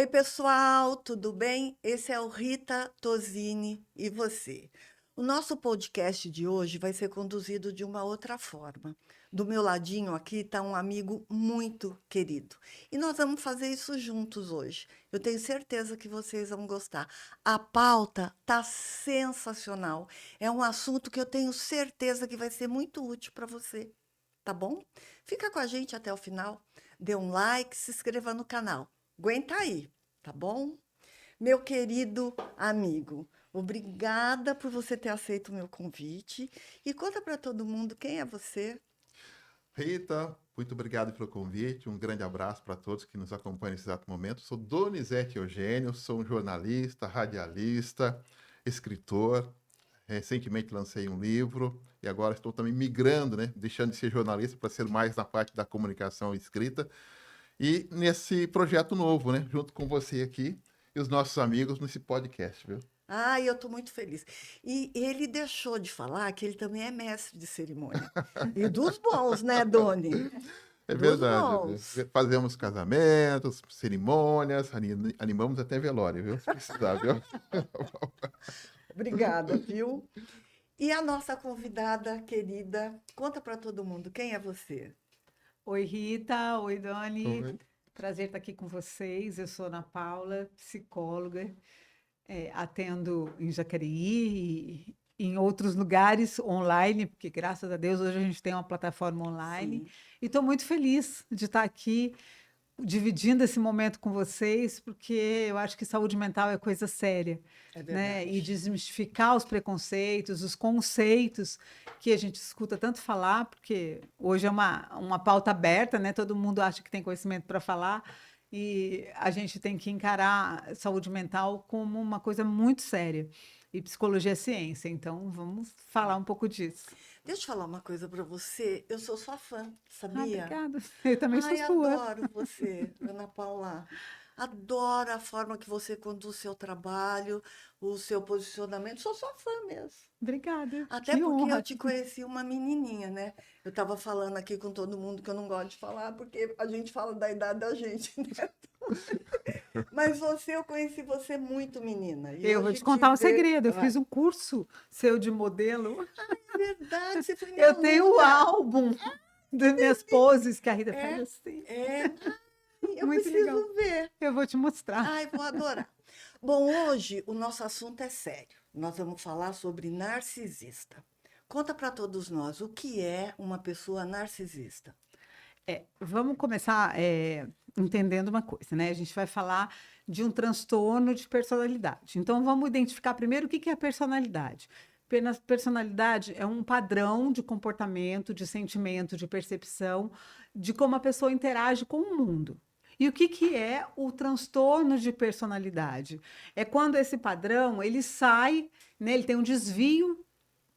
Oi, pessoal, tudo bem? Esse é o Rita Tosini e você. O nosso podcast de hoje vai ser conduzido de uma outra forma. Do meu ladinho aqui está um amigo muito querido. E nós vamos fazer isso juntos hoje. Eu tenho certeza que vocês vão gostar. A pauta está sensacional. É um assunto que eu tenho certeza que vai ser muito útil para você. Tá bom? Fica com a gente até o final. Dê um like, se inscreva no canal. Aguenta aí, tá bom? Meu querido amigo, obrigada por você ter aceito o meu convite e conta para todo mundo quem é você. Rita, muito obrigado pelo convite. Um grande abraço para todos que nos acompanham nesse exato momento. Sou Donizete Eugênio, sou um jornalista, radialista, escritor. Recentemente lancei um livro e agora estou também migrando, né? Deixando de ser jornalista para ser mais na parte da comunicação escrita. E nesse projeto novo, né? Junto com você aqui e os nossos amigos nesse podcast, viu? Ah, eu estou muito feliz. E ele deixou de falar que ele também é mestre de cerimônia. E dos bons, né, Doni? É Dos verdade, viu? bons. Fazemos casamentos, cerimônias, animamos até velório, viu? Se precisar, viu? Obrigada, viu? E a nossa convidada querida, conta para todo mundo quem é você. Oi, Rita. Oi, Dani. Oi. Prazer estar aqui com vocês. Eu sou Ana Paula, psicóloga, atendo em Jacareí e em outros lugares online, porque graças a Deus hoje a gente tem uma plataforma online. Sim, E estou muito feliz de estar aqui dividindo esse momento com vocês, porque eu acho que saúde mental é coisa séria, é né? E verdade. desmistificar os preconceitos, os conceitos que a gente escuta tanto falar, porque hoje é uma pauta aberta, né? Todo mundo acha que tem conhecimento para falar, e a gente tem que encarar saúde mental como uma coisa muito séria. E psicologia é ciência, então vamos falar um pouco disso. Deixa eu falar uma coisa para você. Eu sou sua fã, Ah, sabia? obrigada. Eu também sou Ai, sua. adoro você, Ana Paula. Adoro a forma que você conduz o seu trabalho, o seu posicionamento. Sou sua fã mesmo. Obrigada. Até Que porque eu honra. te conheci uma menininha, né? Eu estava falando aqui com todo mundo que eu não gosto de falar, porque a gente fala da idade da gente, né? Mas você, eu conheci você muito menina. E Eu vou hoje te te contar um ver. segredo. Eu Ah, fiz um curso seu de modelo. é verdade, você foi minha Eu tenho o aluna. álbum das minhas poses que a Rita faz É, assim. é. Ai, eu Muito legal. preciso ver. Eu vou te mostrar. Ai, vou adorar. Bom, hoje o nosso assunto é sério. Nós vamos falar sobre narcisista. Conta para todos nós o que é uma pessoa narcisista. Vamos começar entendendo uma coisa, né? A gente vai falar de um transtorno de personalidade. Então, vamos identificar primeiro o que que é a personalidade. Personalidade é um padrão de comportamento, de sentimento, de percepção, de como a pessoa interage com o mundo. E o que que é o transtorno de personalidade? É quando esse padrão ele sai, né, ele tem um desvio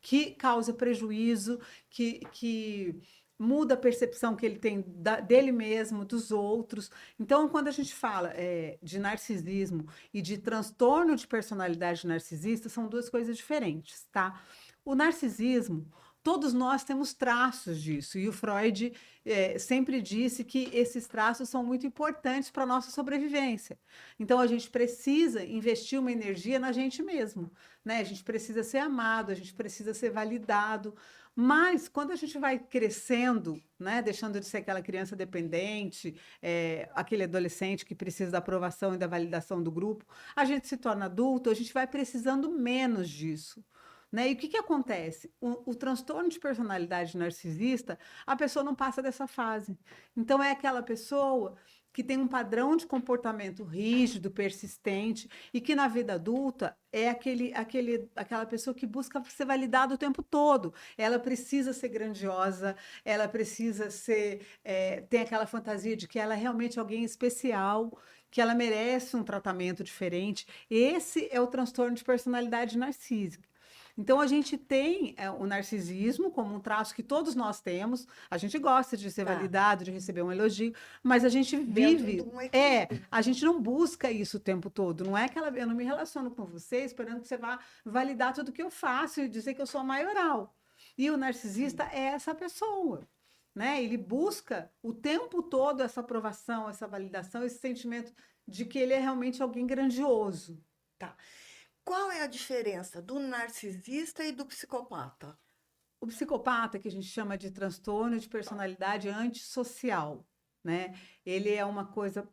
que causa prejuízo, que muda a percepção que ele tem dele mesmo, dos outros. Então, quando a gente fala de narcisismo e de transtorno de personalidade narcisista, são duas coisas diferentes, tá? O narcisismo, todos nós temos traços disso, e o Freud sempre disse que esses traços são muito importantes para a nossa sobrevivência. Então, a gente precisa investir uma energia na gente mesmo, né? A gente precisa ser amado, a gente precisa ser validado. Mas quando a gente vai crescendo, né, deixando de ser aquela criança dependente, aquele adolescente que precisa da aprovação e da validação do grupo, a gente se torna adulto, a gente vai precisando menos disso. Né? E o que, que acontece? O transtorno de personalidade narcisista, a pessoa não passa dessa fase. Então, é aquela pessoa que tem um padrão de comportamento rígido, persistente, e que na vida adulta é aquela pessoa que busca ser validada o tempo todo. Ela precisa ser grandiosa, ela precisa ser, tem aquela fantasia de que ela é realmente alguém especial, que ela merece um tratamento diferente. Esse é o transtorno de personalidade narcísica. Então, a gente tem o narcisismo como um traço que todos nós temos. A gente gosta de ser Tá. validado, de receber um elogio, mas a gente Dentro de vive. um equilíbrio. A gente não busca isso o tempo todo. Não é que eu não me relaciono com você esperando que você vá validar tudo que eu faço e dizer que eu sou a maioral. E o narcisista Sim. é essa pessoa. né? Ele busca o tempo todo essa aprovação, essa validação, esse sentimento de que ele é realmente alguém grandioso. Tá. Qual é a diferença do narcisista e do psicopata? O psicopata, que a gente chama de transtorno de personalidade antissocial, né? Ele é uma coisa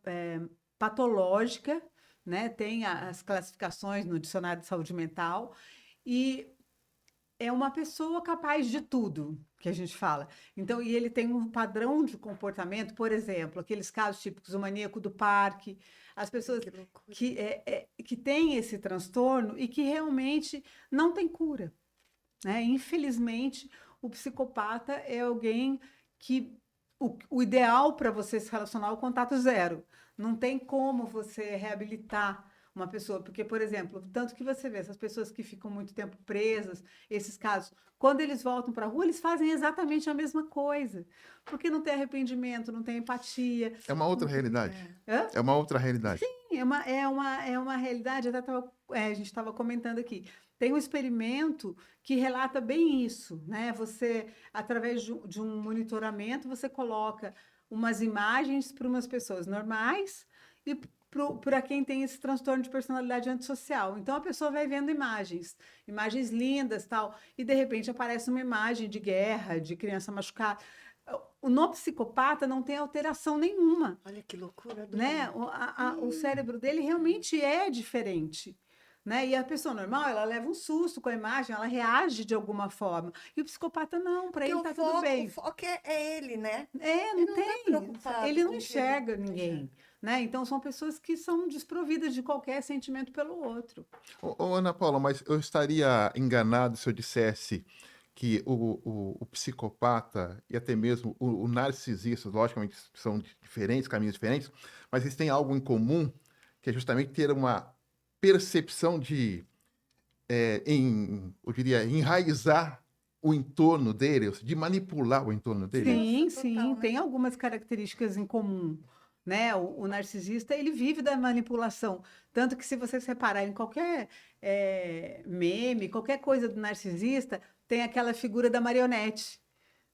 patológica, né? Tem as classificações no Dicionário de Saúde Mental e é uma pessoa capaz de tudo, que a gente fala. Então, e ele tem um padrão de comportamento, por exemplo, aqueles casos típicos, o maníaco do parque, as pessoas Que loucura. que têm esse transtorno e que realmente não tem cura, né? Infelizmente, o psicopata é alguém que o ideal para você se relacionar é o contato zero. Não tem como você reabilitar uma pessoa, porque, por exemplo, tanto que você vê essas pessoas que ficam muito tempo presas, esses casos, quando eles voltam para a rua, eles fazem exatamente a mesma coisa, porque não tem arrependimento, não tem empatia. É uma outra realidade. Hã? É uma outra realidade. É uma realidade, a gente estava comentando aqui. Tem um experimento que relata bem isso, né? Você, através de um monitoramento, você coloca umas imagens para umas pessoas normais e para quem tem esse transtorno de personalidade antissocial. Então a pessoa vai vendo imagens lindas, tal, e de repente aparece uma imagem de guerra, de criança machucada. No psicopata não tem alteração nenhuma, Olha que loucura, né? Dona. O cérebro dele realmente é diferente, né? E a pessoa normal, ela leva um susto com a imagem, ela reage de alguma forma. E o psicopata não, para Porque ele o tá tudo foco, o bem. foco é ele, né? É, Ele não não está tem. preocupado Ele não com o que ele enxerga ninguém, né? Então são pessoas que são desprovidas de qualquer sentimento pelo outro. Ô, Ana Paula, mas eu estaria enganado se eu dissesse que o psicopata e até mesmo o narcisista, logicamente são diferentes, caminhos diferentes, mas eles têm algo em comum, que é justamente ter uma percepção de, eu diria, enraizar o entorno dele, ou seja, de manipular o entorno dele. Sim, Crença total, sim, né? tem algumas características em comum, né? O narcisista, ele vive da manipulação, tanto que se vocês repararem em qualquer meme, qualquer coisa do narcisista, tem aquela figura da marionete,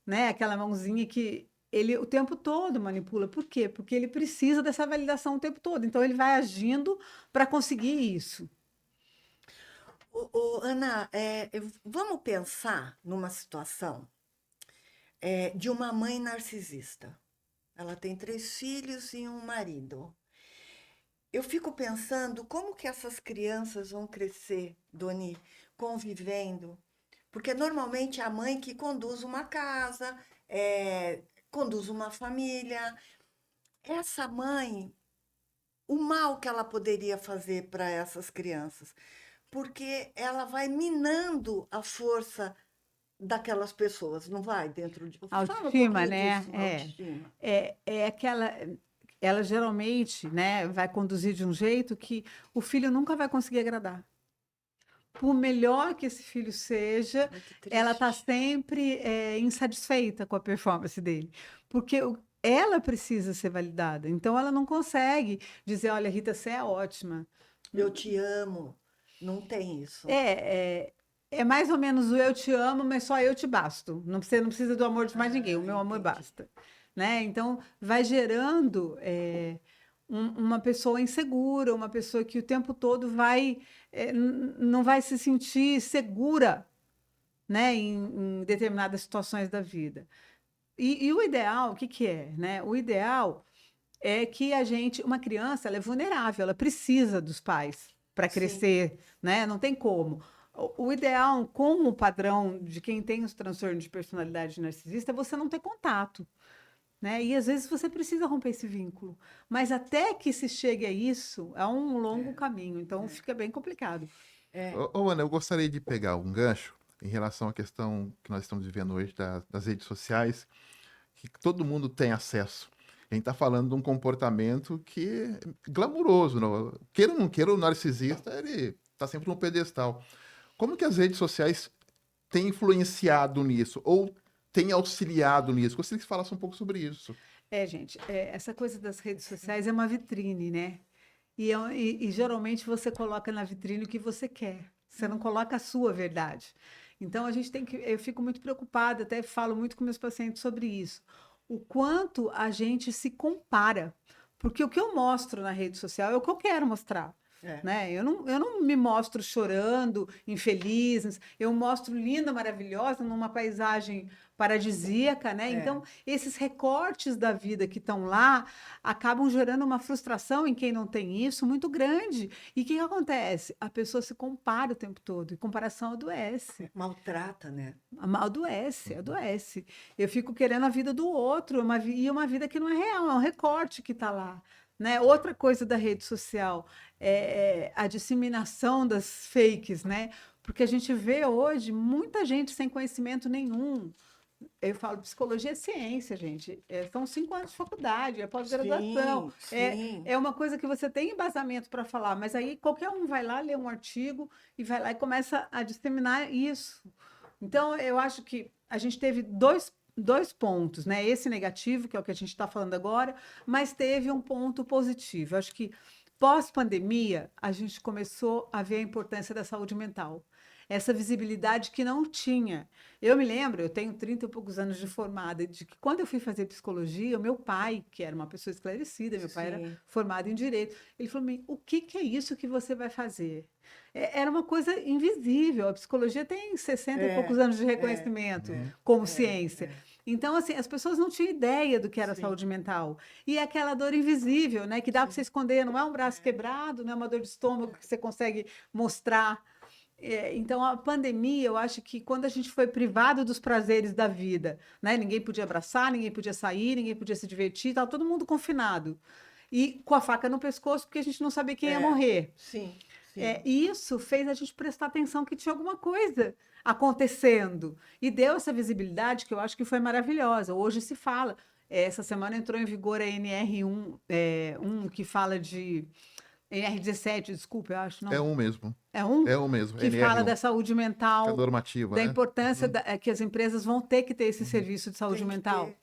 né? Aquela mãozinha que ele o tempo todo manipula. Por quê? Porque ele precisa dessa validação o tempo todo. Então ele vai agindo para conseguir isso. Ana, vamos pensar numa situação de uma mãe narcisista. Ela tem 3 filhos e um marido. Eu fico pensando como que essas crianças vão crescer, Doni, convivendo, porque normalmente é a mãe que conduz uma casa, conduz uma família. Essa mãe, o mal que ela poderia fazer para essas crianças, porque ela vai minando a força daquelas pessoas, não vai dentro de. Fala um Autoestima, pouquinho né? disso, autoestima. É aquela. Ela geralmente, né, vai conduzir de um jeito que o filho nunca vai conseguir agradar. Por melhor que esse filho seja, Ai, que ela está triste. sempre insatisfeita com a performance dele, porque ela precisa ser validada. Então, ela não consegue dizer: olha, Rita, você é ótima. Eu te amo. Não tem isso. É mais ou menos o eu te amo, mas só eu te basto. Você não precisa do amor de mais ninguém, o meu amor Entendi. basta. Né? Então, vai gerando uma pessoa insegura, uma pessoa que o tempo todo não vai se sentir segura, né, em determinadas situações da vida. E o ideal, o que que é, né? O ideal é que uma criança, ela é vulnerável, ela precisa dos pais para Sim. crescer, né? Não tem como. O ideal, com o padrão de quem tem os transtornos de personalidade narcisista, é você não ter contato, né? E às vezes você precisa romper esse vínculo. Mas até que se chegue a isso, é um longo caminho, então fica bem complicado. Ô, Ana, eu gostaria de pegar um gancho em relação à questão que nós estamos vivendo hoje das redes sociais, que todo mundo tem acesso. A gente está falando de um comportamento que é glamuroso, não? Queira ou não queira, o narcisista, ele está sempre no pedestal. Como que as redes sociais têm influenciado nisso? Ou têm auxiliado nisso? Gostaria que você falasse um pouco sobre isso. Gente, essa coisa das redes sociais é uma vitrine, né? E geralmente você coloca na vitrine o que você quer. Você não coloca a sua verdade. Então a gente tem que. Eu fico muito preocupada, até falo muito com meus pacientes sobre isso. o quanto a gente se compara. Porque o que eu mostro na rede social é o que eu quero mostrar. É. Né? Eu não me mostro chorando, infeliz, eu mostro linda, maravilhosa, numa paisagem paradisíaca, né? É. Então, esses recortes da vida que estão lá acabam gerando uma frustração em quem não tem isso muito grande. E o que acontece? A pessoa se compara o tempo todo, e comparação adoece. Maltrata, né? Adoece, adoece. Eu fico querendo a vida do outro, e uma vida que não é real, é um recorte que está lá. Né? Outra coisa da rede social é a disseminação das fakes, né? Porque a gente vê hoje muita gente sem conhecimento nenhum. Eu falo, psicologia é ciência, gente. São 5 anos de faculdade, é pós-graduação. Sim, sim. É uma coisa que você tem embasamento para falar, mas aí qualquer um vai lá, lê um artigo e vai lá e começa a disseminar isso. Então, eu acho que a gente teve dois pontos, né? Esse negativo, que é o que a gente está falando agora, mas teve um ponto positivo. Eu acho que pós-pandemia, a gente começou a ver a importância da saúde mental. Essa visibilidade que não tinha. Eu me lembro, eu tenho 30 e poucos anos de formada, de que quando eu fui fazer psicologia, o meu pai, que era uma pessoa esclarecida, meu pai era Sim. formado em direito, ele falou: o que é isso que você vai fazer? Era uma coisa invisível. A psicologia tem 60 e poucos anos de reconhecimento como ciência. Então, assim, as pessoas não tinham ideia do que era Sim. saúde mental. E é aquela dor invisível, né? Que dá para você esconder, não é um braço quebrado, não é uma dor de estômago que você consegue mostrar. Então, a pandemia, eu acho que quando a gente foi privado dos prazeres da vida, né? Ninguém podia abraçar, ninguém podia sair, ninguém podia se divertir, estava todo mundo confinado. E com a faca no pescoço, porque a gente não sabia quem ia morrer. Sim, sim. E isso fez a gente prestar atenção que tinha alguma coisa acontecendo. E deu essa visibilidade que eu acho que foi maravilhosa. Hoje se fala. Essa semana entrou em vigor a NR1, que fala de. NR17, desculpa, eu acho, É não. um mesmo. É um? É um mesmo, Que fala NR1, da saúde que é a mental, normativa, da né? importância Uhum, que as empresas vão ter que ter esse serviço de saúde Tem que mental. ter.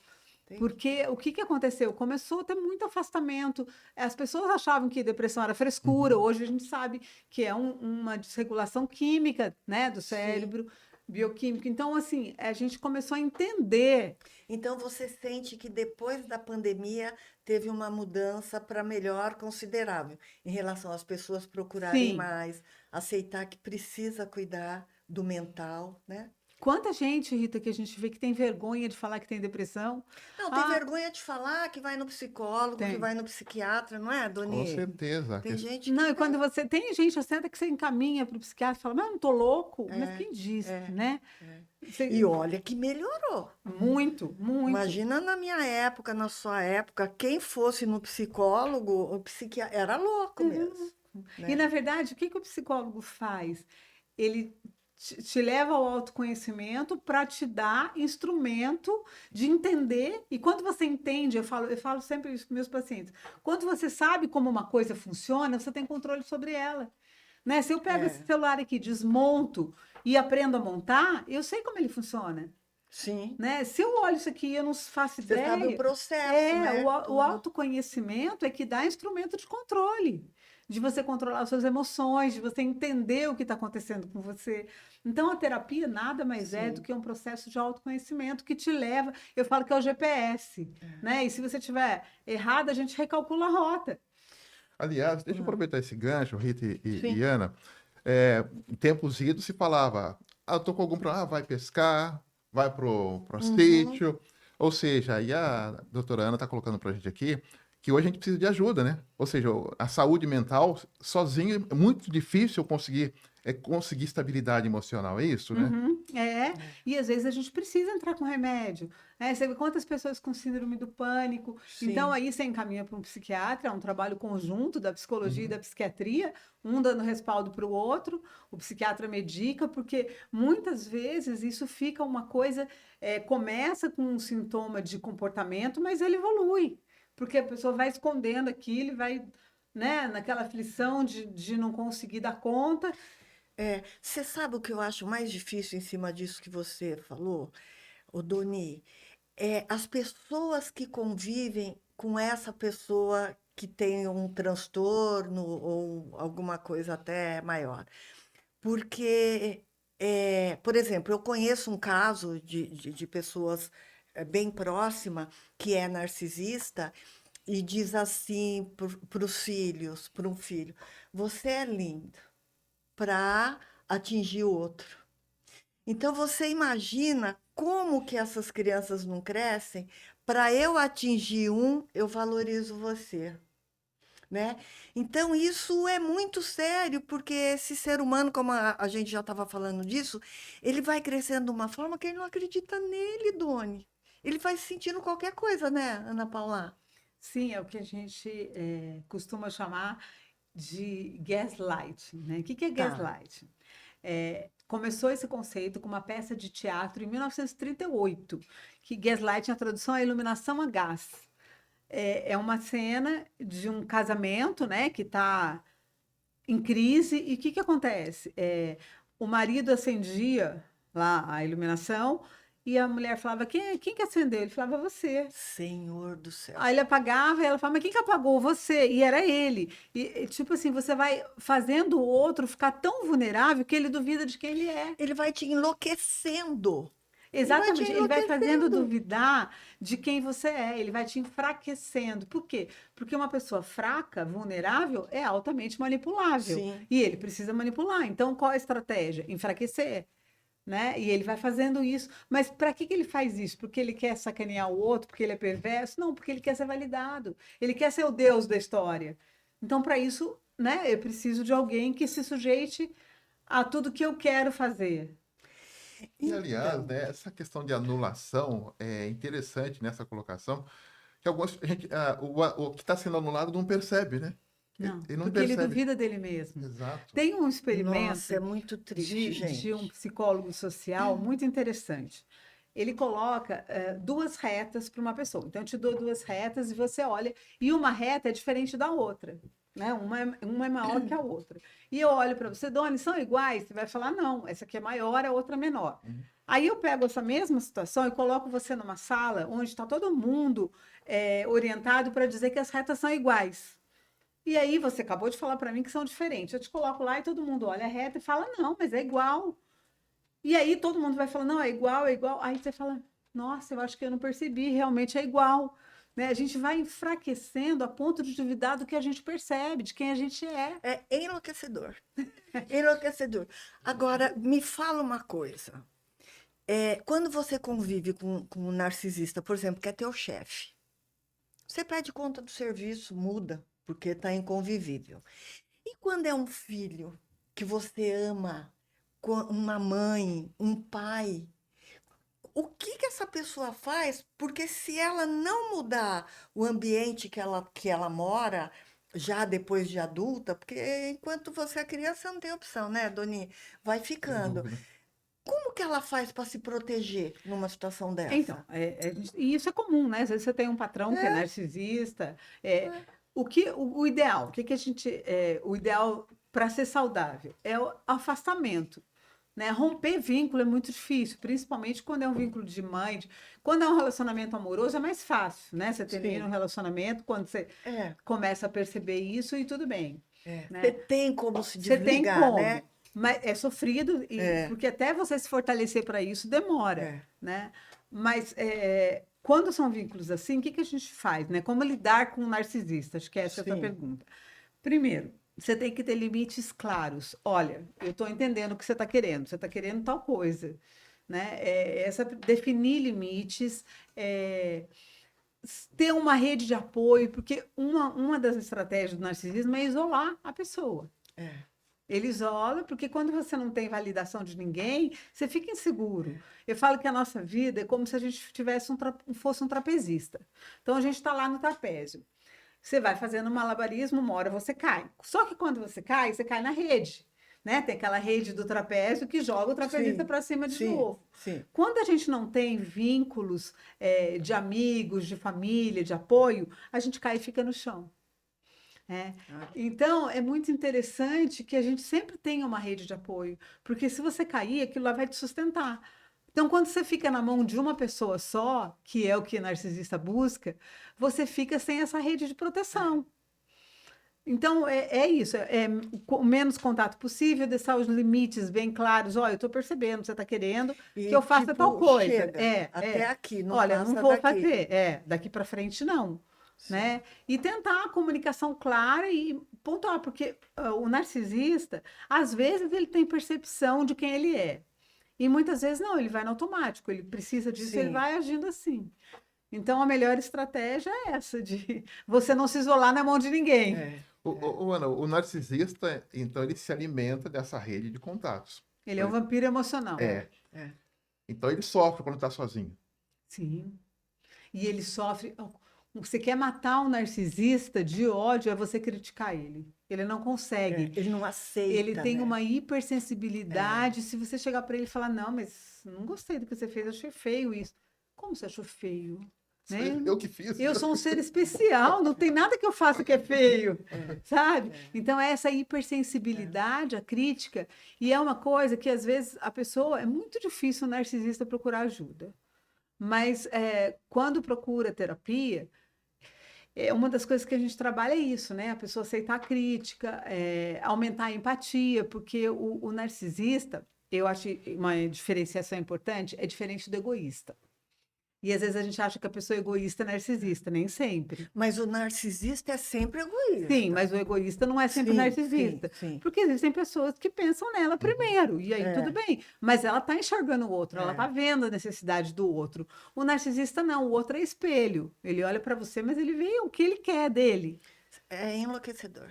Tem que Porque o que aconteceu? Começou a ter muito afastamento. As pessoas achavam que depressão era uhum. frescura. Hoje a gente sabe que é uma desregulação química, né, do Sim. cérebro, bioquímico. Então, assim, a gente começou a entender. Então, você sente que depois da pandemia teve uma mudança para melhor considerável em relação às pessoas procurarem Sim, mais, aceitar que precisa cuidar do mental, né? quanta gente, Rita, que a gente vê que tem vergonha de falar que tem depressão. Não, tem Ah, vergonha de falar que vai no psicólogo, que tem. vai no psiquiatra, não é, Com Doni? certeza. Tem gente Não, que e quando tem. você tem gente assim até que você encaminha para o psiquiatra e fala, mas eu não tô louco, mas É, quem disse, é, né? é. E Você- olha que melhorou. Muito, muito. Imagina na minha época, na sua época, quem fosse no psicólogo, o psiquiatra era louco mesmo, E, né? na verdade, o psicólogo faz? Ele te leva ao autoconhecimento para te dar instrumento de entender. E quando você entende, eu falo sempre isso para meus pacientes, quando você sabe como uma coisa funciona, você tem controle sobre ela. Né? Se eu pego esse É, celular aqui, desmonto e aprendo a montar, eu sei como ele funciona. sim. Né? Se eu olho isso aqui e eu não faço Você sabe o ideia, processo, né? o Tudo. autoconhecimento é que dá instrumento de controle, de você controlar as suas emoções, de você entender o que está acontecendo com você. Então, a terapia nada mais é do Sim. que um processo de autoconhecimento que te leva, eu falo que é o GPS, né? E se você tiver errado, a gente recalcula a rota. Aliás, deixa eu Ah, aproveitar esse gancho, Rita e sim. Ana. Em tempos idos se falava, eu tô com algum problema, vai pescar, vai pro Uhum. sítio. Ou seja, aí a doutora Ana está colocando para a gente aqui que hoje a gente precisa de ajuda, né? Ou seja, a saúde mental sozinho é muito difícil conseguir estabilidade emocional, é isso, né? Uhum, É. e às vezes a gente precisa entrar com remédio. Né? Você vê quantas pessoas com síndrome do pânico. Então, Sim. aí você encaminha para um psiquiatra, é um trabalho conjunto da psicologia e Uhum. da psiquiatria, um dando respaldo para o outro, o psiquiatra medica, porque muitas vezes isso fica uma coisa, começa com um sintoma de comportamento, mas ele evolui, porque a pessoa vai escondendo aquilo, e vai, né, naquela aflição de não conseguir dar conta. É, você sabe o que eu acho mais difícil em cima disso que você falou, ô Doni? É as pessoas que convivem com essa pessoa que tem um transtorno ou alguma coisa até maior. Porque, por exemplo, eu conheço um caso de pessoas bem próxima, que é narcisista, e diz assim para os filhos, para um filho: você é lindo para atingir o outro. Então você imagina como que essas crianças não crescem? Para eu atingir um, eu valorizo você, né? Então isso é muito sério, porque esse ser humano, como a gente já estava falando disso, ele vai crescendo de uma forma que ele não acredita nele, Doni. Ele vai sentindo qualquer coisa, né, Ana Paula? Sim, é o que a gente costuma chamar de gaslighting, né? O que é Tá. gaslighting? Começou esse conceito com uma peça de teatro em 1938, que gaslighting, a tradução é iluminação a gás. É uma cena de um casamento, né, que está em crise, e o que acontece? O marido acendia lá a iluminação e a mulher falava, quem que acendeu? Ele falava, você. Senhor do céu. Aí ele apagava e ela falava, mas quem que apagou? Você. E era ele. Tipo assim, você vai fazendo o outro ficar tão vulnerável que ele duvida de quem ele é. Ele vai te enlouquecendo. Ele vai te Exatamente, ele vai fazendo enlouquecendo. duvidar de quem você é, ele vai te enfraquecendo. Por quê? Porque uma pessoa fraca, vulnerável, é altamente manipulável. Sim. E ele precisa manipular. Então, qual a estratégia? Enfraquecer. Né? E ele vai fazendo isso. Mas para que ele faz isso? Porque ele quer sacanear o outro? Porque ele é perverso? Não, porque ele quer ser validado. Ele quer ser o Deus da história. Então, para isso, né, eu preciso de alguém que se sujeite a tudo que eu quero fazer. E, aliás, Então, né, essa questão de anulação é interessante nessa colocação, que algumas, o que está sendo anulado não percebe, né? Não, Ele não porque ele percebe. duvida dele mesmo. Exato. Tem um nossa, é experimento muito triste, de um gente. psicólogo social muito interessante. Ele coloca duas retas para uma pessoa. Então, eu te dou duas retas e você olha, e uma reta é diferente da outra. Né? Uma é maior que a outra. E eu olho para você, Doni, são iguais? Você vai falar, não, essa aqui é maior, a outra é menor. Uhum. Aí eu pego essa mesma situação e coloco você numa sala onde está todo mundo orientado para dizer que as retas são iguais. E aí você acabou de falar para mim que são diferentes. Eu te coloco lá e todo mundo olha a reta e fala, não, mas é igual. E aí todo mundo vai falar, não, é igual, é igual. Aí você fala, nossa, eu acho que eu não percebi, realmente é igual. Né? A gente vai enfraquecendo a ponto de duvidar do que a gente percebe, de quem a gente é. É enlouquecedor. Enlouquecedor. Agora, me fala uma coisa. Quando você convive com um narcisista, por exemplo, que é teu chefe, você pede conta do serviço, muda, porque está inconvivível. E quando é um filho que você ama, uma mãe, um pai, o que essa pessoa faz? Porque se ela não mudar o ambiente que ela mora, já depois de adulta, porque enquanto você é criança, você não tem opção, né, Doni? Vai Sem ficando. dúvida. Como que ela faz para se proteger numa situação Então, dessa? e isso é comum, né? Às vezes você tem um patrão que é É, narcisista. é. O ideal, o que a gente, o ideal para ser saudável é o afastamento. Né? Romper vínculo é muito difícil, principalmente quando é um vínculo de mãe. Quando é um relacionamento amoroso, é mais fácil, né? Você termina um Sim, relacionamento quando você é, começa a perceber isso e tudo bem, é. Você né? tem como se Você tem desligar, né? como, mas é sofrido, É, porque até você se fortalecer para isso demora, é. né? Mas quando são vínculos assim, o que a gente faz, né? Como lidar com um narcisista? Acho que essa é a sua Sim, pergunta. Primeiro, você tem que ter limites claros. Olha, eu estou entendendo o que você está querendo. Você está querendo tal coisa, né? Definir limites, ter uma rede de apoio, porque uma das estratégias do narcisismo é isolar a pessoa. é. Ele isola, porque quando você não tem validação de ninguém, você fica inseguro. Eu falo que a nossa vida é como se a gente fosse um trapezista. Então a gente está lá no trapézio. Você vai fazendo malabarismo, uma hora você cai. Só que quando você cai na rede. Né? Tem aquela rede do trapézio que joga o trapezista Sim, para cima de sim, novo. sim. Quando a gente não tem vínculos de amigos, de família, de apoio, a gente cai e fica no chão. Né? Ah, Então, é muito interessante que a gente sempre tenha uma rede de apoio, porque se você cair, aquilo lá vai te sustentar. Então, quando você fica na mão de uma pessoa só, que é o que o narcisista busca, você fica sem essa rede de proteção. Então, é isso. O menos contato possível, deixar os limites bem claros. Olha, eu estou percebendo, você está querendo que E eu faça tal tipo, coisa. chega até aqui, não Olha, não passa vou daqui. fazer. Daqui para frente não. Sim. Né? E tentar a comunicação clara e pontual, porque o narcisista, às vezes, ele tem percepção de quem ele é. E muitas vezes não, ele vai no automático, ele precisa disso, ele Sim. vai agindo assim. Então, a melhor estratégia é essa, de você não se isolar na mão de ninguém. Ana, o narcisista, então, ele se alimenta dessa rede de contatos. Ele é um vampiro emocional. É. É. Então, ele sofre quando está sozinho. Sim. E ele sofre. Você quer matar um narcisista de ódio, é você criticar ele. Ele não consegue. Ele não aceita, Ele tem né? uma hipersensibilidade. Se você chegar para ele e falar, não, mas não gostei do que você fez, achei feio isso. Como você achou feio? Né? Eu que fiz. Eu sou um ser especial, não tem nada que eu faça que é feio, sabe? Então, essa hipersensibilidade, a crítica, e é uma coisa que, às vezes, a pessoa, é muito difícil o narcisista procurar ajuda. Mas, quando procura terapia, uma das coisas que a gente trabalha é isso, né? A pessoa aceitar a crítica, aumentar a empatia, porque o narcisista, eu acho uma diferenciação importante, é diferente do egoísta. E às vezes a gente acha que a pessoa é egoísta é narcisista, nem sempre. Mas o narcisista é sempre egoísta. Sim, mas o egoísta não é sempre Sim, narcisista. sim. Porque existem pessoas que pensam nela primeiro, e aí tudo bem. Mas ela está enxergando o outro, ela está vendo a necessidade do outro. O narcisista não, o outro é espelho. Ele olha para você, mas ele vê o que ele quer dele. É enlouquecedor.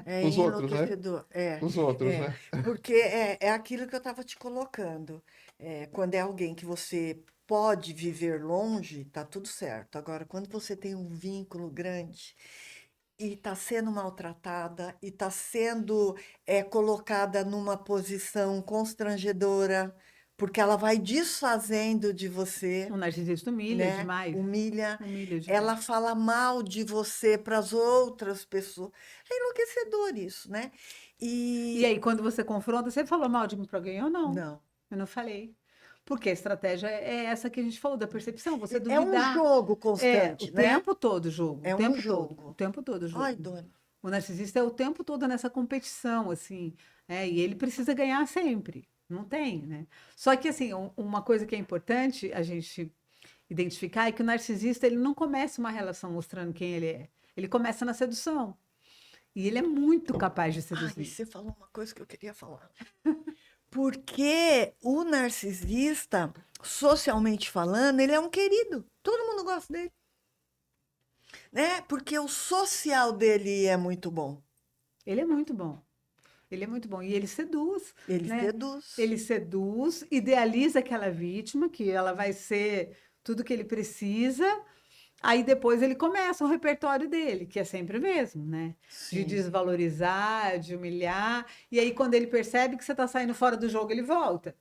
É Os outros, né? enlouquecedor. Os outros, né? Porque é aquilo que eu estava te colocando. Quando é alguém que você pode viver longe, tá tudo certo. Agora, quando você tem um vínculo grande e está sendo maltratada e está sendo colocada numa posição constrangedora, porque ela vai desfazendo de você, O narcisista humilha né? demais. Humilha. Humilha demais. Ela fala mal de você para as outras pessoas. É enlouquecedor isso, né? E aí, quando você confronta, você falou mal de mim para alguém ou não? Não. Eu não falei. Porque a estratégia é essa que a gente falou, da percepção. Você É um duvidar. jogo constante, o né? tempo todo jogo. É o um tempo jogo. todo. O tempo todo jogo. Ai, dona. O narcisista é o tempo todo nessa competição, assim. E ele precisa ganhar sempre. Não tem, né? Só que, assim, uma coisa que é importante a gente identificar é que o narcisista, ele não começa uma relação mostrando quem ele é. Ele começa na sedução. E ele é muito capaz de Ai, seduzir. você falou uma coisa que eu queria falar. Porque o narcisista, socialmente falando, ele é um querido. Todo mundo gosta dele. Né? Porque o social dele é muito bom. Ele é muito bom. Ele é muito bom. E ele seduz. Ele né? seduz. Ele seduz, idealiza aquela vítima, que ela vai ser tudo que ele precisa. Aí depois ele começa o repertório dele, que é sempre o mesmo, né? Sim. De desvalorizar, de humilhar. E aí, quando ele percebe que você está saindo fora do jogo, ele volta.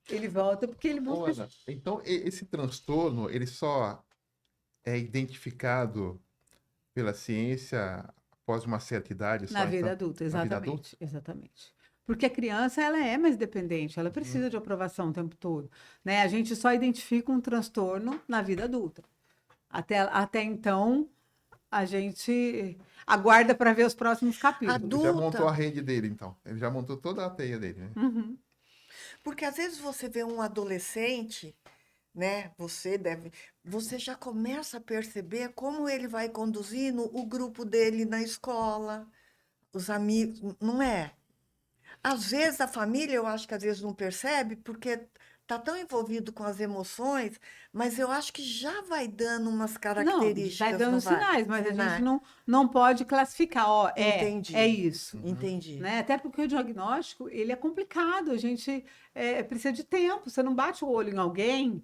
Ele volta porque ele busca. Ana, então, esse transtorno, ele só é identificado pela ciência após uma certa idade? Na só, vida então? adulta, Na vida exatamente. adulta? Exatamente. Porque a criança, ela é mais dependente, ela precisa de aprovação o tempo todo, né? A gente só identifica um transtorno na vida adulta. Até então, a gente aguarda para ver os próximos capítulos. Ele já montou a rede dele, então. Ele já montou toda a teia dele, né? Uhum. Porque às vezes você vê um adolescente, né? Você já começa a perceber como ele vai conduzindo o grupo dele na escola, os amigos, não é? Às vezes a família, eu acho que às vezes não percebe, porque tá tão envolvido com as emoções, mas eu acho que já vai dando umas Não, características. vai dando não vai? sinais, mas a Sinais. gente não pode classificar, ó, Entendi. é isso. Entendi. Né? Até porque o diagnóstico, ele é complicado, a gente precisa de tempo, você não bate o olho em alguém,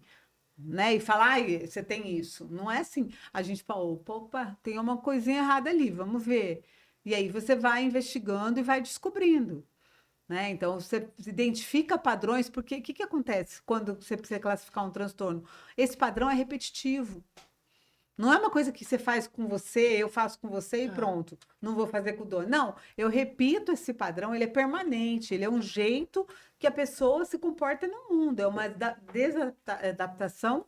né, e fala, ai, você tem isso. Não é assim. A gente fala, opa, tem uma coisinha errada ali, vamos ver. E aí você vai investigando e vai descobrindo. Né? Então, você identifica padrões, porque o que acontece quando você precisa classificar um transtorno? Esse padrão é repetitivo. Não é uma coisa que você faz com você, eu faço com você e pronto. Não vou fazer com o dono. Não, eu repito esse padrão, ele é permanente, ele é um jeito que a pessoa se comporta no mundo. É uma desadaptação,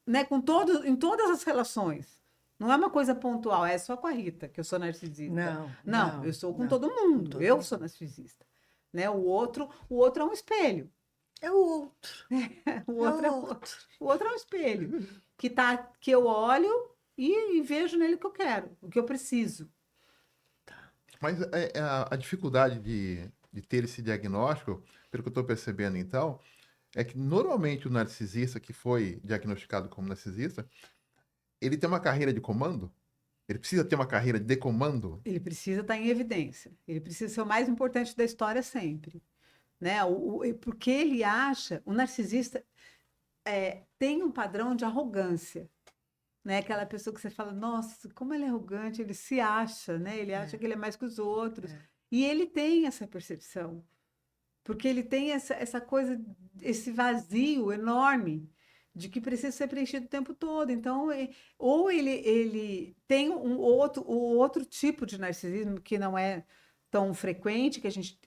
né, em todas as relações. Não é uma coisa pontual, é só com a Rita que eu sou narcisista. Não, eu sou com não, todo mundo. com todo Eu mundo. sou narcisista. Né? O outro é um espelho. É o outro. O É outro é, o outro. o outro é um espelho que eu olho e vejo nele o que eu quero, o que eu preciso. Mas a dificuldade de ter esse diagnóstico, pelo que eu estou percebendo então, é que normalmente o narcisista que foi diagnosticado como narcisista, ele tem uma carreira de comando? Ele precisa ter uma carreira de comando? Ele precisa estar em evidência. Ele precisa ser o mais importante da história sempre. Né? Porque ele acha, o narcisista tem um padrão de arrogância. Né? Aquela pessoa que você fala, nossa, como ele é arrogante, ele se acha, né? Ele acha que ele é mais que os outros. E ele tem essa percepção. Porque ele tem essa coisa, esse vazio enorme de que precisa ser preenchido o tempo todo. Então, ou ele tem o outro tipo de narcisismo que não é tão frequente,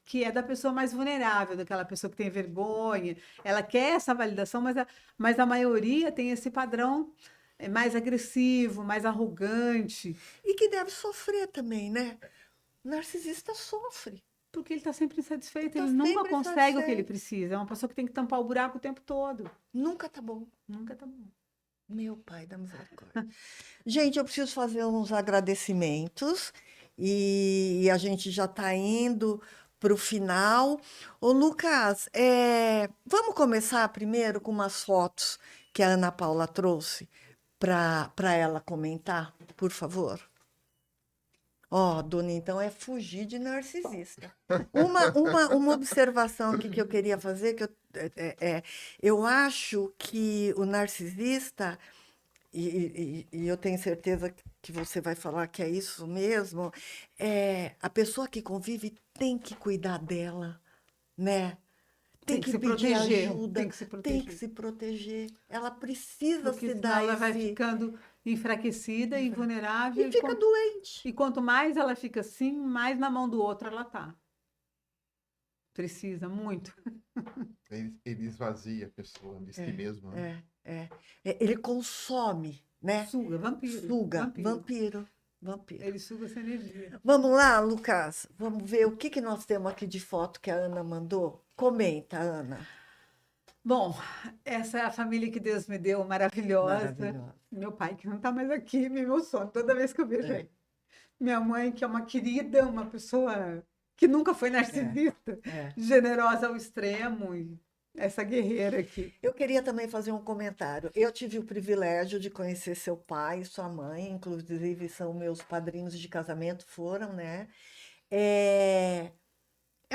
que é da pessoa mais vulnerável, daquela pessoa que tem vergonha, ela quer essa validação, mas a maioria tem esse padrão mais agressivo, mais arrogante. E que deve sofrer também, né? O narcisista sofre. Porque ele está sempre insatisfeito, Tá ele nunca sempre consegue o que ele insatisfeito. precisa. É uma pessoa que tem que tampar o buraco o tempo todo. Nunca tá bom. Nunca tá bom. Meu pai da misericórdia. Gente, eu preciso fazer uns agradecimentos e a gente já está indo para o final. Ô, Lucas, vamos começar primeiro com umas fotos que a Ana Paula trouxe para ela comentar, por favor? Ó, Dona, então é fugir de narcisista. Uma observação aqui que eu queria fazer, eu acho que o narcisista, e eu tenho certeza que você vai falar que é isso mesmo, a pessoa que convive tem que cuidar dela, né? Tem que se pedir proteger, ajuda, tem que se tem proteger. que se proteger. Ela precisa Porque se senão dar ela vai esse... ficando enfraquecida e vulnerável. E fica doente. E quanto mais ela fica assim, mais na mão do outro ela tá. Precisa muito. Ele esvazia a pessoa de si mesmo, né? Ele consome, né? Suga, vampiro. Suga, vampiro. Ele suga essa energia. Vamos lá, Lucas. Vamos ver o que nós temos aqui de foto que a Ana mandou. Comenta, Ana. Bom, essa é a família que Deus me deu, maravilhosa. Maravilhosa. Meu pai, que não está mais aqui, me emociona toda vez que eu vejo ele. Minha mãe, que é uma querida, uma pessoa que nunca foi narcisista, generosa ao extremo, e essa guerreira aqui. Eu queria também fazer um comentário. Eu tive o privilégio de conhecer seu pai e sua mãe, inclusive são meus padrinhos de casamento, foram, né? É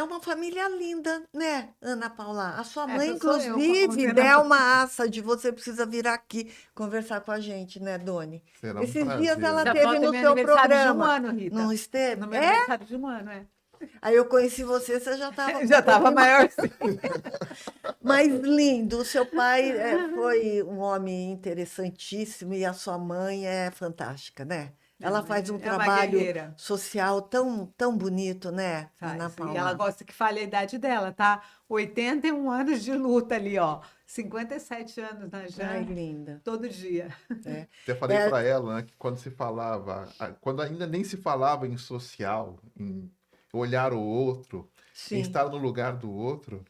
uma família linda, né, Ana Paula? A sua mãe, Essa sou eu, inclusive, como Delma Assad, você precisa vir aqui conversar com a gente, né, Doni? Será um Esses prazer. dias ela Essa teve foto é no meu seu aniversário de um programa. ano, Rita. Não esteve? No meu aniversário de um ano, Aí eu conheci você, você já estava Já estava maior, sim. Mas lindo, o seu pai foi um homem interessantíssimo e a sua mãe é fantástica, né? Ela faz um é uma trabalho guerreira. social tão bonito, né, Ana Faz. Paula? E ela gosta que fale a idade dela, tá? 81 anos de luta ali, ó. 57 anos na Ai, Jane, linda. todo dia. Até falei para ela, né, que quando se falava, quando ainda nem se falava em social, em olhar o outro, em Sim. estar no lugar do outro,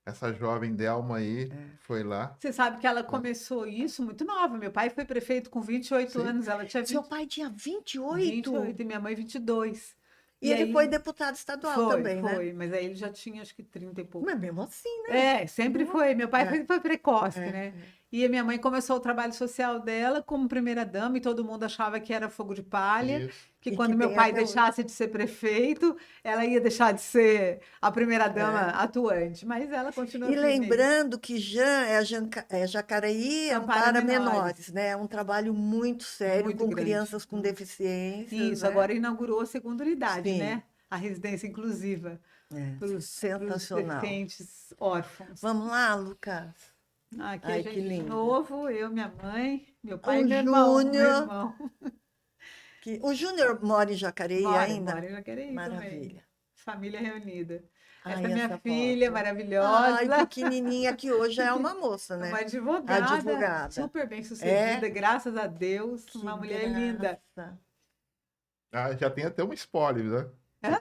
essa jovem Delma aí foi lá. Você sabe que ela começou isso muito nova. Meu pai foi prefeito com 28 Sim. anos, ela tinha Seu pai tinha 28? 28 e minha mãe 22. E ele aí foi deputado estadual também, né? Foi, mas aí ele já tinha acho que 30 e pouco. Mas mesmo assim, né? Sempre foi. Meu pai foi precoce, É, né? E a minha mãe começou o trabalho social dela como primeira-dama e todo mundo achava que era fogo de palha, Isso. que E quando que meu tem pai até hoje. deixasse de ser prefeito, ela ia deixar de ser a primeira-dama atuante. Mas ela continua E firme. lembrando que Jacareí Ampara ampara menores. menores, né? É um trabalho muito sério Muito com grande. crianças com deficiências, Isso, né? agora inaugurou a segunda unidade, Sim. né? A residência inclusiva para os Sensacional. deficientes órfãos. Vamos lá, Lucas. Aqui Ai, a que gente de lindo. novo, eu, minha mãe, meu pai O e meu irmão. Meu Júnior. irmão. O Júnior mora em Jacareí ainda? Mora em Jacareí também. Maravilha. Família reunida. Essa Ai, é minha essa filha foto. maravilhosa. Ai, pequenininha, que hoje é uma moça, Uma né? advogada, Advogada. super bem É, sucedida, graças a Deus, que uma mulher linda. graça. Ah, já tem até um spoiler, né?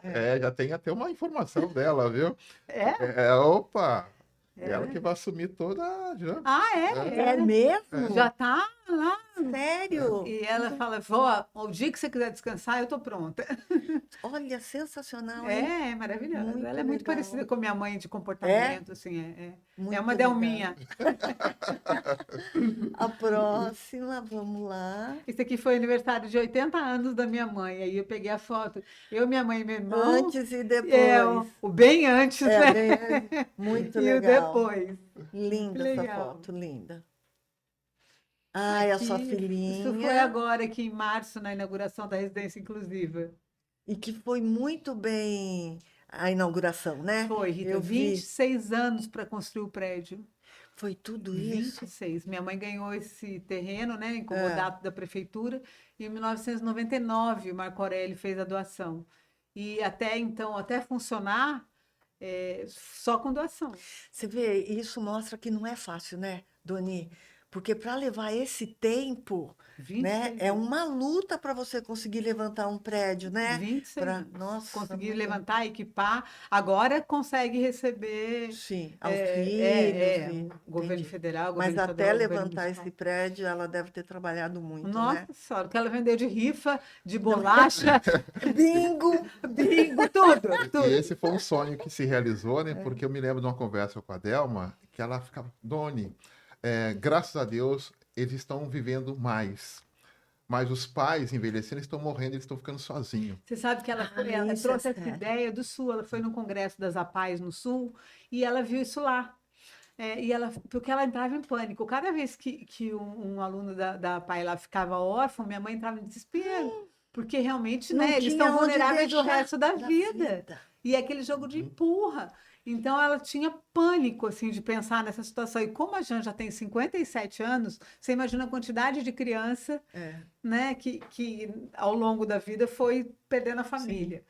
É. Já tem até uma informação dela, viu? É? Opa! Ela É. que vai assumir toda. Já. Ah, É mesmo? já tá lá. Sério? E ela fala, vó, o dia que você quiser descansar, eu tô pronta. Olha, sensacional, hein? É maravilhosa. Muito Ela é muito legal. parecida com a minha mãe de É? comportamento, assim, é Muito uma legal. delminha. A próxima, vamos lá. Esse aqui foi aniversário de 80 anos da minha mãe. Aí eu peguei a foto. Eu, minha mãe e meu irmão. Antes e depois. O bem antes, É, né? bem, muito E o legal. depois. Muito Linda essa legal. foto, linda. Ai, a sua Isso foi filhinha. agora, aqui em março, na inauguração da residência inclusiva. E que foi muito bem a inauguração, né? Foi, Rita, Eu vi. 26 anos para construir o prédio. Foi tudo isso? 26. Minha mãe ganhou esse terreno, né, em É. comodato da prefeitura, e em 1999 o Marco Aurélio fez a doação. E até então, até funcionar, só com doação. Você vê, isso mostra que não é fácil, né, Doni? Porque para levar esse tempo, né, 26 é anos. uma luta para você conseguir levantar um prédio, né? 26 Pra... anos. Nossa, Conseguir muito... levantar, equipar. Agora consegue receber Sim, auxílios e... governo Entendi. federal, Mas governo até estadual, governo levantar municipal. esse prédio, ela deve ter trabalhado muito, né? Nossa senhora, o que ela vendeu de rifa, de bolacha, Bingo! bingo, tudo, E tudo. esse foi um sonho que se realizou, né? Porque eu me lembro de uma conversa com a Delma, que ela ficava, Doni, graças a Deus, eles estão vivendo mais. Mas os pais envelhecendo, eles estão morrendo, eles estão ficando sozinhos. Você sabe que ela ela Isso é trouxe essa sério. ideia do Sul, ela foi no Congresso das APAES no Sul e ela viu isso lá. Porque ela entrava em pânico. Cada vez que um aluno da APAE lá ficava órfão, minha mãe entrava em desespero. Porque realmente, Não né, eles tinha estão onde vulneráveis o deixar resto da da vida. vida. E é aquele jogo de empurra. Então ela tinha pânico assim de pensar nessa situação. E como a Jan já tem 57 anos, você imagina a quantidade de criança, É. né, que ao longo da vida foi perdendo a família.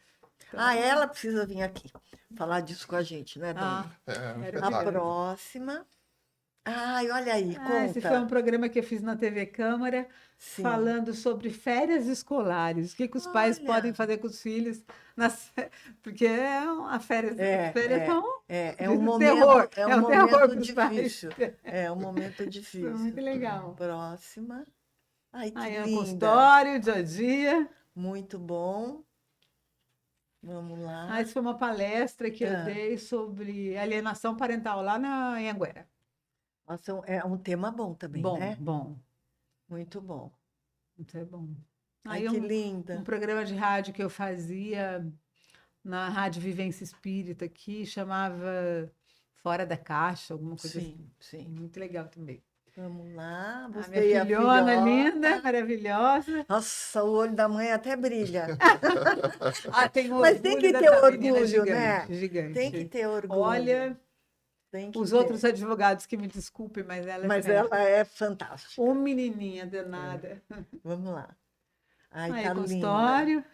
Então, Ah, ela precisa vir aqui falar disso com a gente, né, Doni? É um era A espetáculo. próxima. Ai, olha aí, esse foi um conta. programa que eu fiz na TV Câmara, Sim. falando sobre férias escolares, o que os pais Olha. podem fazer com os filhos, porque as férias são É de um momento, terror, é é um um terror momento para os pais. difícil. É um momento difícil. Muito legal. Próxima. Ai, que Aí é o linda. consultório, dia a dia. Muito bom. Vamos lá. Essa foi uma palestra que eu Ah. dei sobre alienação parental lá na Anhanguera. Nossa, é um tema bom também, Bom, né? bom, Muito bom. muito é bom. Ai, Aí que um linda. programa de rádio que eu fazia na Rádio Vivência Espírita aqui, chamava Fora da Caixa, alguma coisa assim. Sim, sim. Muito legal também. Vamos lá. A Você minha e a filhona filhota. linda, maravilhosa. Nossa, o olho da mãe até brilha. Tem Mas tem que ter dessa menina orgulho, gigante, né? gigante. Tem que ter orgulho. Olha, Tem que os ter. outros advogados que me desculpem, mas ela é Mas fera. ela é fantástica. Ô menininha danada. Vamos lá. Ai, Aí, tá linda. consultório.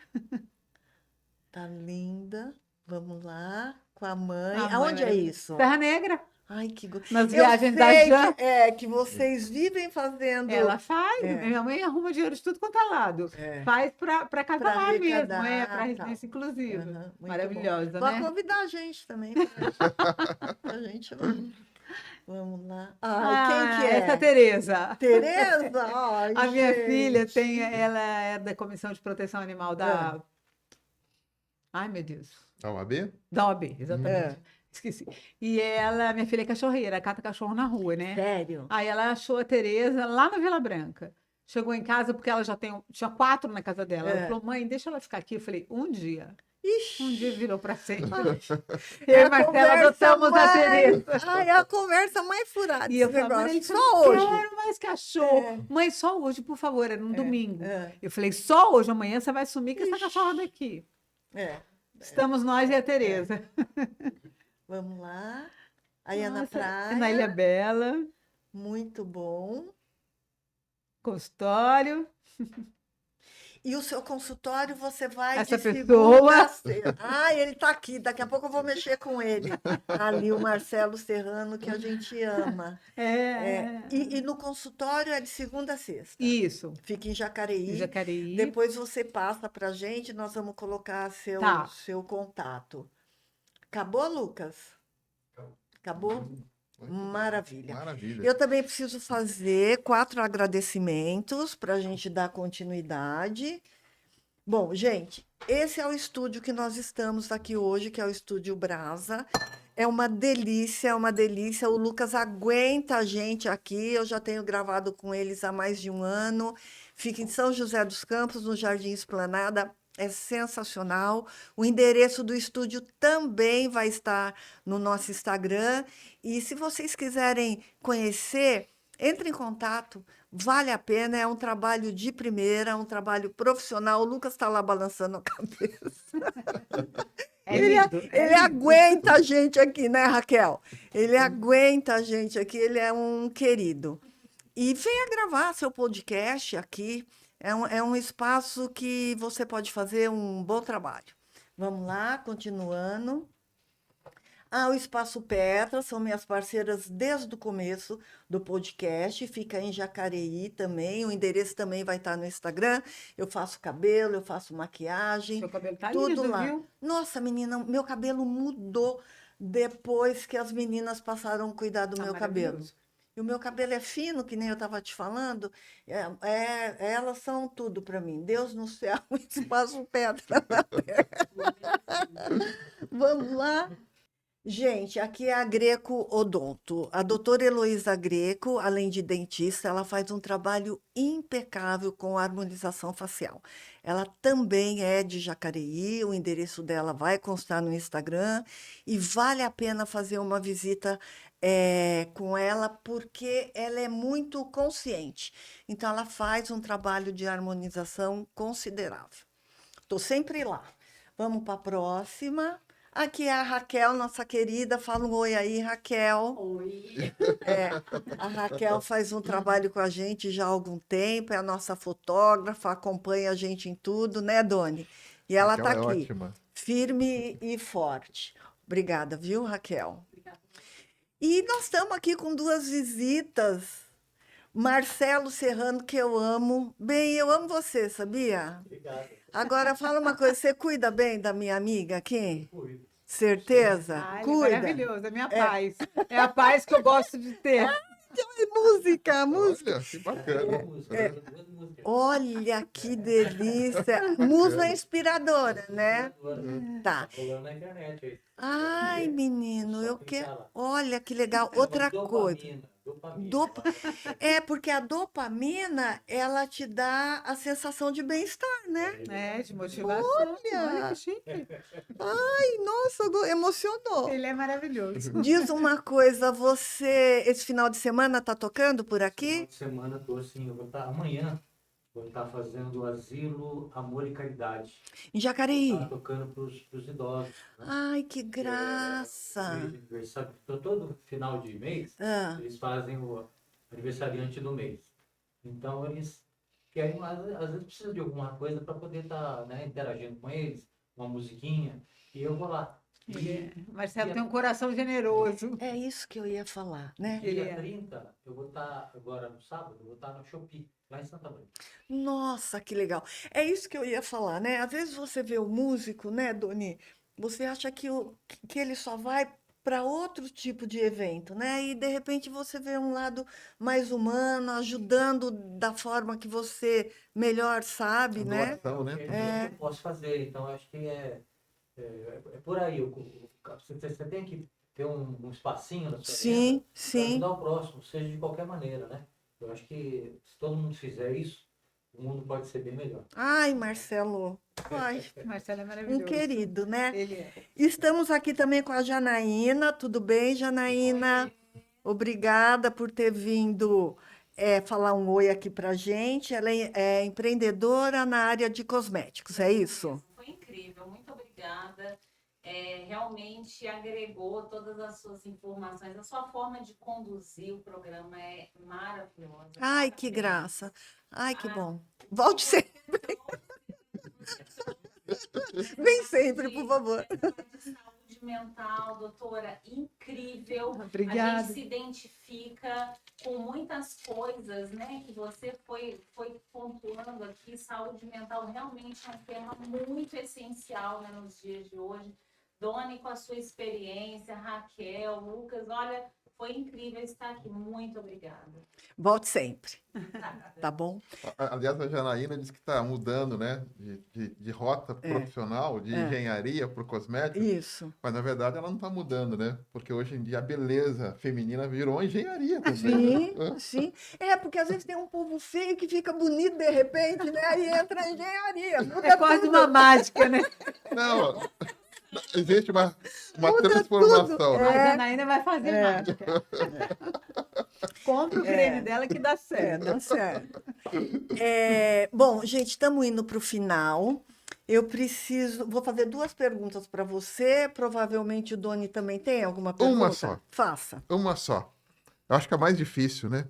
Tá linda. Vamos lá. Com a mãe. A mãe Aonde é maravilhosa. isso? Serra Negra. Ai, que gostoso. Nas viagens da Jan. Que vocês vivem fazendo. Ela faz. É. Minha mãe arruma dinheiro de tudo quanto é lado. É. Faz para Pra catalar mesmo, arrecadar, para tal. residência inclusiva. Aham, muito bom. Maravilhosa, Pode né? convidar a gente também. A gente vai. Vamos lá. Ai, quem que é? Essa é a Tereza. Tereza? Ai, A minha gente. filha ela é da Comissão de Proteção Animal da. Ai, meu Deus. A OAB? Da OAB, exatamente. É. Esqueci. E minha filha é cachorreira, cata cachorro na rua, né? Sério? Aí ela achou a Tereza lá na Vila Branca. Chegou em casa porque ela tinha 4 na casa dela. Ela falou, mãe, deixa ela ficar aqui. Eu falei, um dia. Ixi. Um dia virou para sempre. É Eu e a Marcela conversa adotamos a Tereza. Ai, é a conversa mais furada E eu esse falei, negócio. mãe, Só hoje. quero mais cachorro. Mãe, só hoje, por favor, era um domingo. É. Eu falei, só hoje, amanhã você vai sumir com essa cachorra daqui. É. Estamos nós e a Tereza. Vamos lá. Aí é na Nossa, praia. na Ilha Bela, Muito bom. consultório. E o seu consultório você vai Essa de pessoa- segunda a sexta. Ah, ele está aqui. Daqui a pouco eu vou mexer com ele. Ali o Marcelo Serrano, que a gente ama. E no consultório é de segunda a sexta. Isso. Fica em Em Jacareí. Jacareí. Depois você passa para a gente, nós vamos colocar Tá. seu contato. Acabou, Lucas? Acabou? Maravilha. Maravilha. Eu também preciso fazer 4 agradecimentos para a gente dar continuidade. Bom, gente, esse é o estúdio que nós estamos aqui hoje, que é o Estúdio Brasa. É uma delícia, é uma delícia. O Lucas aguenta a gente aqui. Eu já tenho gravado com eles há mais de um ano. Fica em São José dos Campos, no Jardim Esplanada. É sensacional. O endereço do estúdio também vai estar no nosso Instagram. E se vocês quiserem conhecer, entre em contato. Vale a pena, é um trabalho de primeira, um trabalho profissional. O Lucas está lá balançando a cabeça. Ele aguenta a gente aqui, né, Raquel? Ele aguenta a gente aqui, ele é um querido. E venha gravar seu podcast aqui. É um espaço que você pode fazer um bom trabalho. Vamos lá, continuando. O Espaço Petra, são minhas parceiras desde o começo do podcast, fica em Jacareí também, o endereço também vai estar no Instagram. Eu faço cabelo, eu faço maquiagem, Seu cabelo tá tudo lindo, lá. viu? Nossa, menina, meu cabelo mudou depois que as meninas passaram a cuidar do Tá meu cabelo. maravilhoso. E o meu cabelo é fino, que nem eu estava te falando. Elas são tudo para mim. Deus no céu, Espaço Petra na terra. Vamos lá? Gente, aqui é a Greco Odonto. A doutora Heloísa Greco, além de dentista, ela faz um trabalho impecável com a harmonização facial. Ela também é de Jacareí, o endereço dela vai constar no Instagram e vale a pena fazer uma visita com ela porque ela é muito consciente. Então, ela faz um trabalho de harmonização considerável. Estou sempre lá. Vamos para a próxima. Aqui é a Raquel, nossa querida. Fala um oi aí, Raquel. Oi. A Raquel faz um trabalho com a gente já há algum tempo, é a nossa fotógrafa, acompanha a gente em tudo, né, Doni? E ela está Raquel é aqui, ótima. firme e forte. Obrigada, viu, Raquel? Obrigada. E nós estamos aqui com 2 visitas. Marcelo Serrano, que eu amo. Bem, eu amo você, sabia? Obrigado. Agora fala uma coisa, você cuida bem da minha amiga aqui? Cuido. Certeza? Ah, ele é Cuida. maravilhoso, é minha paz. É a paz que eu gosto de ter. Música, música. Olha, que bacana. Duas músicas. Olha que delícia. Musa inspiradora, né? Tá. Rolando na internet aí. Ai, menino, eu Só quero. clicar lá. Olha que legal. Outra coisa. Dopamina. Dopa- porque a dopamina, ela te dá a sensação de bem-estar, né? É, de motivação. Olha! Olha que chique. Ai, nossa, emocionou. Ele é maravilhoso. Diz uma coisa, você, esse final de semana tá tocando por Final aqui? de semana tô assim, eu vou estar amanhã, vou estar fazendo o Asilo Amor e Caridade. Em Jacareí? Tá tocando pros idosos, né? Ai, que graça. Mês de aniversário. Todo final de mês, Ah, eles fazem o aniversariante do mês. Então, eles querem, às vezes precisa de alguma coisa para poder estar, né, interagindo com eles, uma musiquinha, e eu vou lá. Marcelo tem um coração generoso. é isso que eu ia falar, né? Ele Dia é. 30, eu vou estar, agora no sábado, eu vou estar no Shopee, lá em Santa Maria. Nossa, que legal. É isso que eu ia falar, né? Às vezes você vê o músico, né, Doni? Você acha que ele só vai para outro tipo de evento, né? E de repente você vê um lado mais humano, ajudando da forma que você melhor sabe, né? Doação, né? É isso que eu posso fazer, então eu acho que é por aí. Você tem que ter um espacinho na sua Sim, vida para sim. ajudar o próximo, seja de qualquer maneira, né? Eu acho que se todo mundo fizer isso, o mundo pode ser bem melhor. Ai, Marcelo. Ai, Marcelo é um maravilhoso. querido, né? Ele é. Estamos aqui também com a Janaína. Tudo bem, Janaína? Obrigada por ter vindo falar um oi aqui pra gente. Ela é empreendedora na área de cosméticos, é isso? Foi incrível, muito obrigada. Realmente agregou todas as suas informações, a sua forma de conduzir o programa é maravilhosa. Ai, que Parabéns. graça. Ai, que bom. Volte sempre. Vem sempre, por favor. De saúde mental, doutora, incrível. A Obrigada. gente se identifica com muitas coisas, né, que você foi pontuando aqui. Saúde mental realmente é um tema muito essencial, né, nos dias de hoje. Doni, com a sua experiência, Raquel, Lucas, olha, foi incrível estar aqui. Muito obrigada. Volte sempre, tá bom? Aliás, a Janaína disse que está mudando, né, de rota profissional, de engenharia para o cosmético, Isso. mas na verdade ela não está mudando, né? Porque hoje em dia a beleza feminina virou engenharia também. Sim, Né? sim. Porque às vezes tem um povo feio que fica bonito de repente, né? Aí entra a engenharia. Muda É quase tudo. uma mágica, né? Não, existe uma Muda transformação, tudo. né? A Janaína vai fazer mágica. Compra o creme dela que dá certo. Dá certo. Bom, gente, estamos indo para o final. Vou fazer 2 perguntas para você. Provavelmente o Doni também tem alguma pergunta? Uma só. Faça. Uma só. Eu acho que é a mais difícil, né?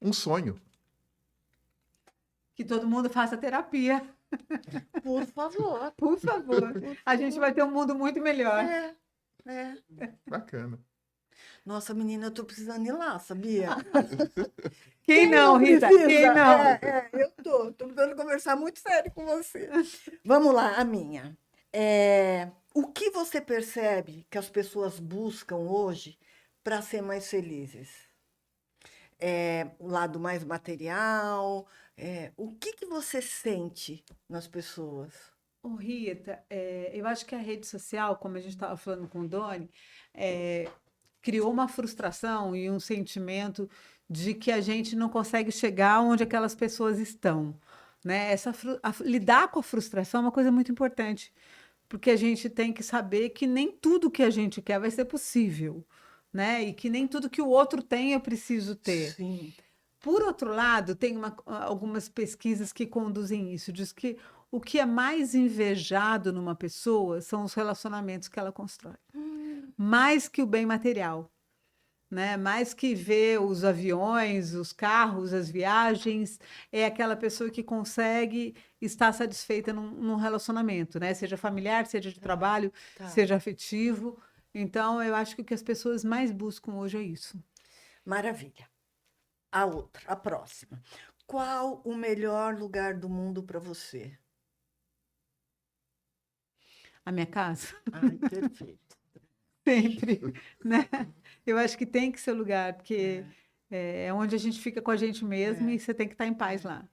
Um sonho. Que todo mundo faça terapia, Por favor. por favor. A gente vai ter um mundo muito melhor. É. Bacana. Nossa, menina, eu tô precisando ir lá, sabia? Quem não, Rita? precisa? Quem não? Eu tô precisando conversar muito sério com você. Vamos lá, a minha. O que você percebe que as pessoas buscam hoje para ser mais felizes? O lado mais material? O que você sente nas pessoas? Ô, Rita, eu acho que a rede social, como a gente estava falando com o Doni, criou uma frustração e um sentimento de que a gente não consegue chegar onde aquelas pessoas estão, né? Lidar com a frustração é uma coisa muito importante, porque a gente tem que saber que nem tudo que a gente quer vai ser possível, né? E que nem tudo que o outro tem eu preciso ter. Sim. Por outro lado, tem algumas pesquisas que conduzem isso. Diz que o que é mais invejado numa pessoa são os relacionamentos que ela constrói. Mais que o bem material. Né? Mais que ver os aviões, os carros, as viagens, é aquela pessoa que consegue estar satisfeita num relacionamento, né? Seja familiar, seja de trabalho, seja afetivo. Então, eu acho que o que as pessoas mais buscam hoje é isso. Maravilha. A próxima. Qual o melhor lugar do mundo para você? A minha casa? Ai, perfeito. Sempre, né? Eu acho que tem que ser o lugar, porque é onde a gente fica com a gente mesmo e você tem que estar em paz lá.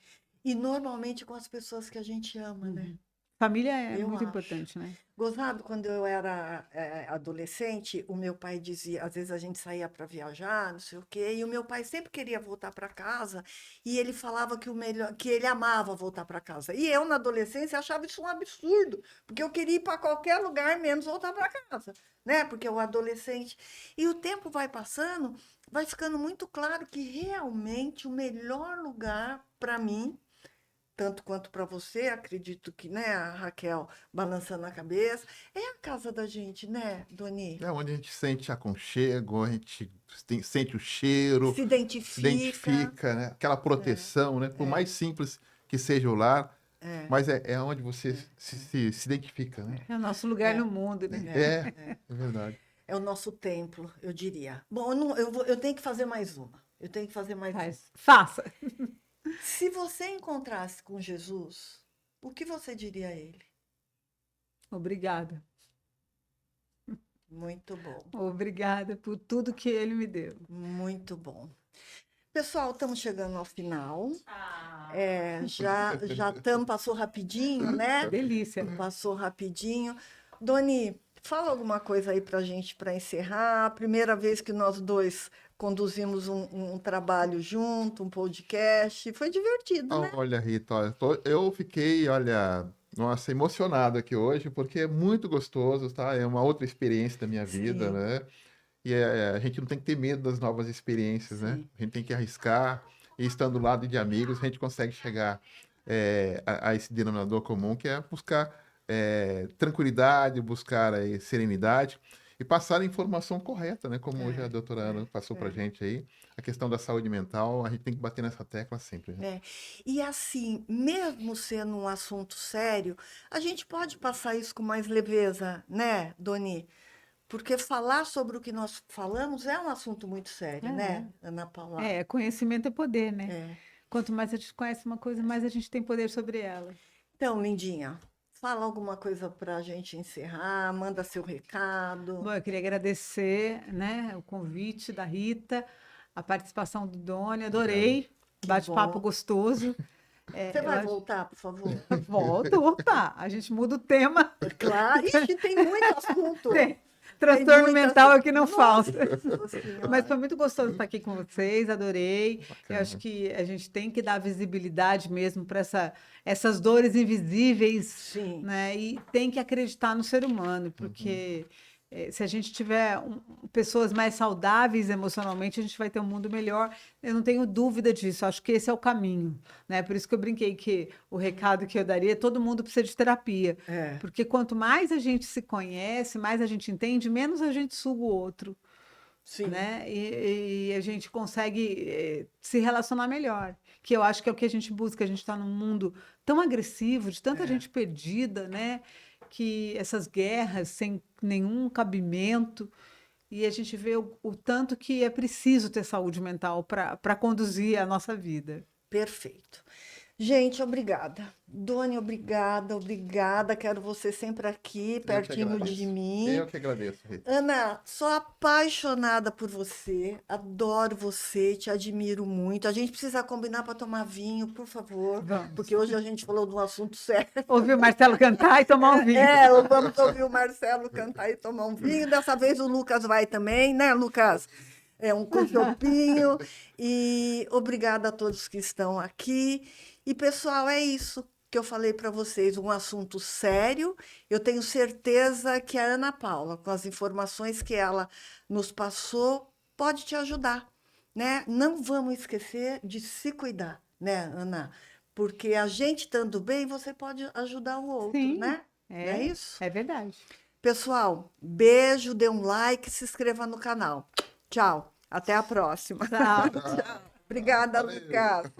E normalmente com as pessoas que a gente ama, né? Família é Eu muito acho. importante, né? Gozado, quando eu era adolescente, o meu pai dizia, às vezes a gente saía para viajar, não sei o quê, e o meu pai sempre queria voltar para casa, e ele falava que o melhor, que ele amava voltar para casa. E eu, na adolescência, achava isso um absurdo, porque eu queria ir para qualquer lugar menos voltar para casa, né? Porque o adolescente. E o tempo vai passando, vai ficando muito claro que realmente o melhor lugar para mim, tanto quanto para você, acredito que, né, a Raquel balançando a cabeça, é a casa da gente, né, Doni? É onde a gente sente aconchego, a gente sente o cheiro, Se se identifica, né? Aquela proteção, né? Por mais simples que seja o lar, mas é onde você se identifica, né? É o nosso lugar no mundo, né? É verdade. É o nosso templo, eu diria. Bom, eu tenho que fazer mais uma. Eu tenho que fazer mais uma. Faça. Se você encontrasse com Jesus, o que você diria a ele? Obrigada. Muito bom. Obrigada por tudo que ele me deu. Muito bom. Pessoal, estamos chegando ao final. Ah, Já passou rapidinho, né? Delícia. Passou rapidinho. Doni, fala alguma coisa aí para a gente para encerrar. Primeira vez que nós dois conduzimos um trabalho junto, um podcast. Foi divertido, né? Olha, Rita, olha, eu fiquei, olha, nossa, emocionado aqui hoje, porque é muito gostoso, tá? É uma outra experiência da minha vida, Sim. né? E a gente não tem que ter medo das novas experiências, né? Sim. A gente tem que arriscar, e estando do lado de amigos, a gente consegue chegar a esse denominador comum, que é buscar tranquilidade, buscar serenidade e passar a informação correta, né? Como hoje a doutora Ana passou para a gente aí. a questão da saúde mental, a gente tem que bater nessa tecla sempre, né? E assim, mesmo sendo um assunto sério, a gente pode passar isso com mais leveza, né, Doni? Porque falar sobre o que nós falamos é um assunto muito sério, né, Ana Paula? Conhecimento é poder, né? É. Quanto mais a gente conhece uma coisa, mais a gente tem poder sobre ela. Então, lindinha, fala alguma coisa para a gente encerrar, manda seu recado. Bom, eu queria agradecer, né, o convite da Rita, a participação do Doni, adorei, bate-papo bom. gostoso. Você vai voltar, por favor? Volto, opa, a gente muda o tema. Claro, ixi, tem muito assunto. Tem. Transtorno muita mental assunto. aqui não Nossa falta. Senhora. Mas foi muito gostoso estar aqui com vocês, adorei. Eu Bacana. acho que a gente tem que dar visibilidade mesmo para essas dores invisíveis, Sim. né? E tem que acreditar no ser humano, porque se a gente tiver pessoas mais saudáveis emocionalmente, a gente vai ter um mundo melhor. Eu não tenho dúvida disso, acho que esse é o caminho, né? Por isso que eu brinquei que o recado que eu daria, todo mundo precisa de terapia. É. Porque quanto mais a gente se conhece, mais a gente entende, menos a gente suga o outro, Sim. né? E a gente consegue se relacionar melhor, que eu acho que é o que a gente busca. A gente está num mundo tão agressivo, de tanta gente perdida, né? Que essas guerras sem nenhum cabimento, e a gente vê o tanto que é preciso ter saúde mental para conduzir a nossa vida. Perfeito. Gente, obrigada. Doni, obrigada, obrigada. Quero você sempre aqui, Eu que pertinho agradeço. de mim. Eu que agradeço, Rita. Ana, sou apaixonada por você, adoro você, te admiro muito. A gente precisa combinar para tomar vinho, por favor, Vamos. porque hoje a gente falou de um assunto sério. Ouvir o Marcelo cantar e tomar um vinho. Vamos ouvir o Marcelo cantar e tomar um vinho. Dessa vez o Lucas vai também, né, Lucas? Com chopinho. E obrigada a todos que estão aqui. E, pessoal, é isso que eu falei para vocês, um assunto sério. Eu tenho certeza que a Ana Paula, com as informações que ela nos passou, pode te ajudar, né? Não vamos esquecer de se cuidar, né, Ana? Porque a gente estando bem, você pode ajudar o outro, Sim, né? Não é isso? É verdade. Pessoal, beijo, dê um like, se inscreva no canal. Tchau, até a próxima. Tchau. Obrigada, Valeu. Lucas.